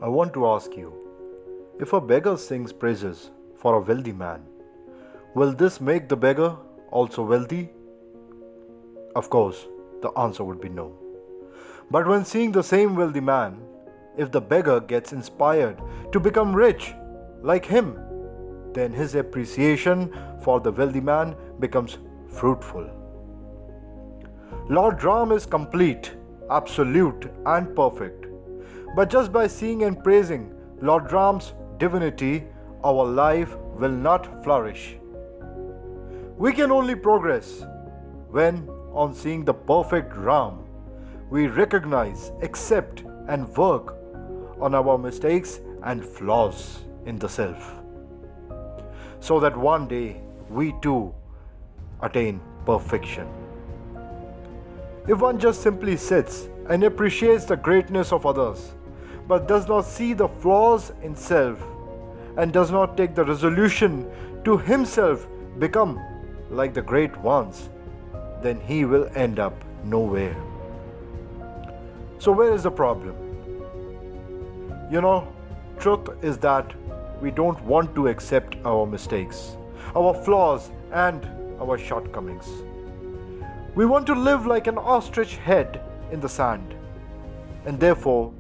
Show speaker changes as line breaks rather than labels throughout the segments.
I want to ask you, if a beggar sings praises for a wealthy man, will this make the beggar also wealthy? Of course, the answer would be no. But when seeing the same wealthy man, if the beggar gets inspired to become rich like him, then his appreciation for the wealthy man becomes fruitful. Lord Ram is complete, absolute, and perfect. But just by seeing and praising Lord Ram's divinity, our life will not flourish. We can only progress when, on seeing the perfect Ram, we recognize, accept, and work on our mistakes and flaws in the self, so that one day we too attain perfection. If one just simply sits and appreciates the greatness of others, but does not see the flaws in self and does not take the resolution to himself become like the great ones, then he will end up nowhere. So where is the problem? Truth is that we don't want to accept our mistakes, our flaws, and our shortcomings. We want to live like an ostrich head in the sand, and therefore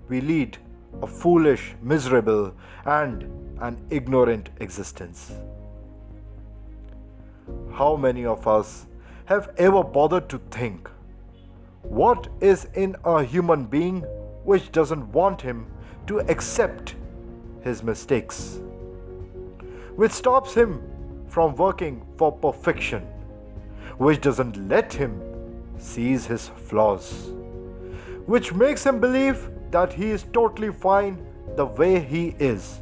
we lead a foolish, miserable, and an ignorant existence. How many of us have ever bothered to think, what is in a human being which doesn't want him to accept his mistakes, which stops him from working for perfection, which doesn't let him seize his flaws, which makes him believe that he is totally fine the way he is,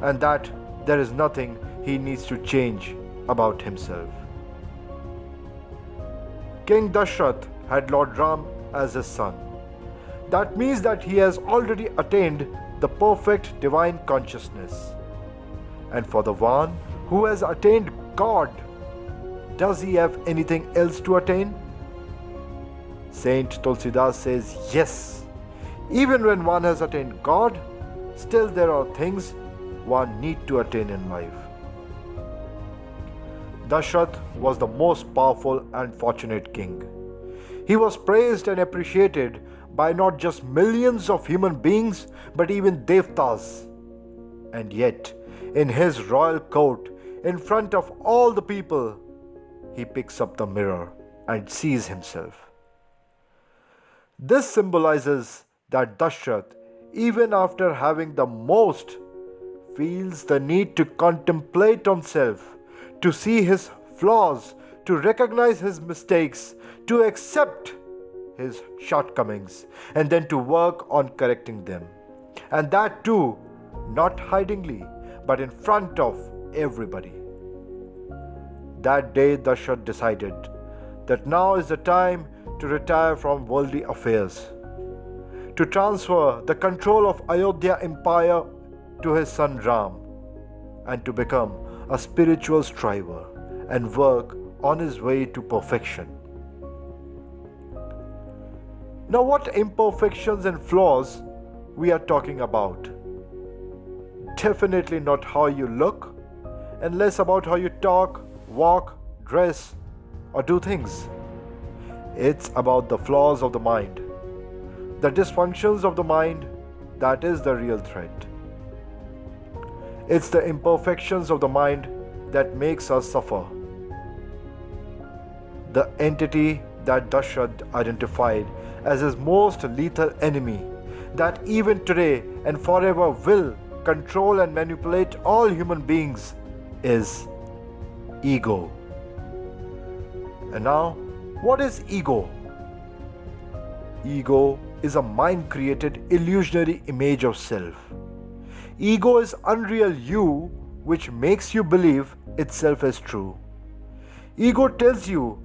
and that there is nothing he needs to change about himself. King Dasaratha had Lord Ram as his son. That means that he has already attained the perfect divine consciousness. And for the one who has attained God, does he have anything else to attain? Saint Tulsidas says yes. Even when one has attained God, still there are things one need to attain in life. Dasaratha was the most powerful and fortunate king. He was praised and appreciated by not just millions of human beings, but even devtas. And yet, in his royal court, in front of all the people, he picks up the mirror and sees himself. This symbolizes that Dasaratha, even after having the most, feels the need to contemplate on self, to see his flaws, to recognize his mistakes, to accept his shortcomings, and then to work on correcting them. And that too, not hidingly, but in front of everybody. That day Dasaratha decided that now is the time to retire from worldly affairs, to transfer the control of Ayodhya empire to his son Ram, and to become a spiritual striver and work on his way to perfection. Now, what imperfections and flaws we are talking about? Definitely not how you look, and less about how you talk, walk, dress, or do things. It's about the flaws of the mind, the dysfunctions of the mind that is the real threat. It's the imperfections of the mind that makes us suffer. The entity that Dasaratha identified as his most lethal enemy, that even today and forever will control and manipulate all human beings, is ego. And now, what is ego? Ego is a mind-created illusionary image of self. Ego is unreal you which makes you believe itself as true. Ego tells you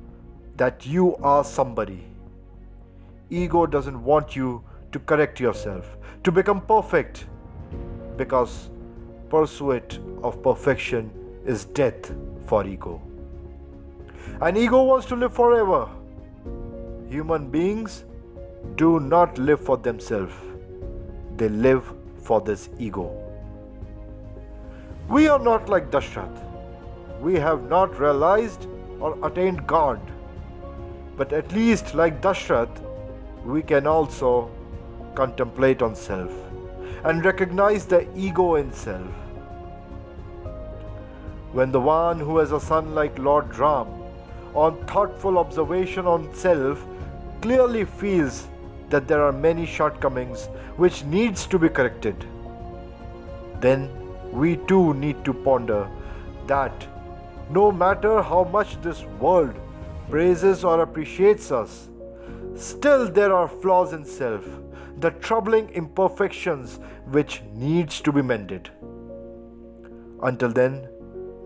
that you are somebody. Ego doesn't want you to correct yourself, to become perfect, because pursuit of perfection is death for ego. And ego wants to live forever. Human beings do not live for themselves. they live for this ego. We are not like Dasaratha. We have not realized or attained God. But at least like Dasaratha, we can also contemplate on self and recognize the ego in self. When the one who has a son like Lord Ram, on thoughtful observation on self, clearly feels that there are many shortcomings which needs to be corrected, then we too need to ponder that no matter how much this world praises or appreciates us, still there are flaws in self, the troubling imperfections which needs to be mended. Until then,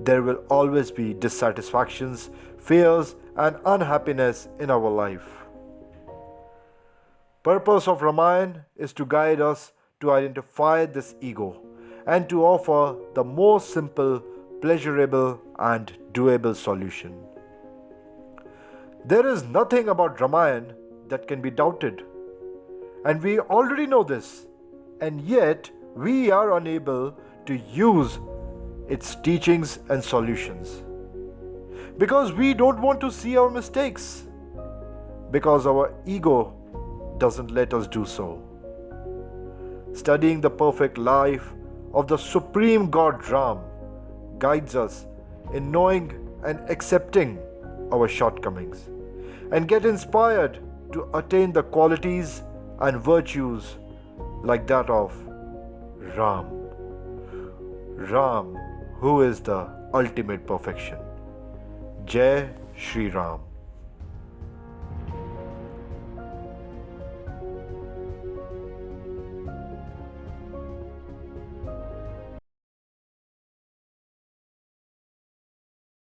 there will always be dissatisfactions, fears and unhappiness in our life. Purpose of Ramayana is to guide us to identify this ego and to offer the most simple, pleasurable and doable solution. There is nothing about Ramayana that can be doubted, and we already know this, and yet we are unable to use its teachings and solutions because we don't want to see our mistakes, because our ego doesn't let us do so. Studying the perfect life of the Supreme God Ram guides us in knowing and accepting our shortcomings and get inspired to attain the qualities and virtues like that of Ram. Ram, who is the ultimate perfection. Jai Shri Ram.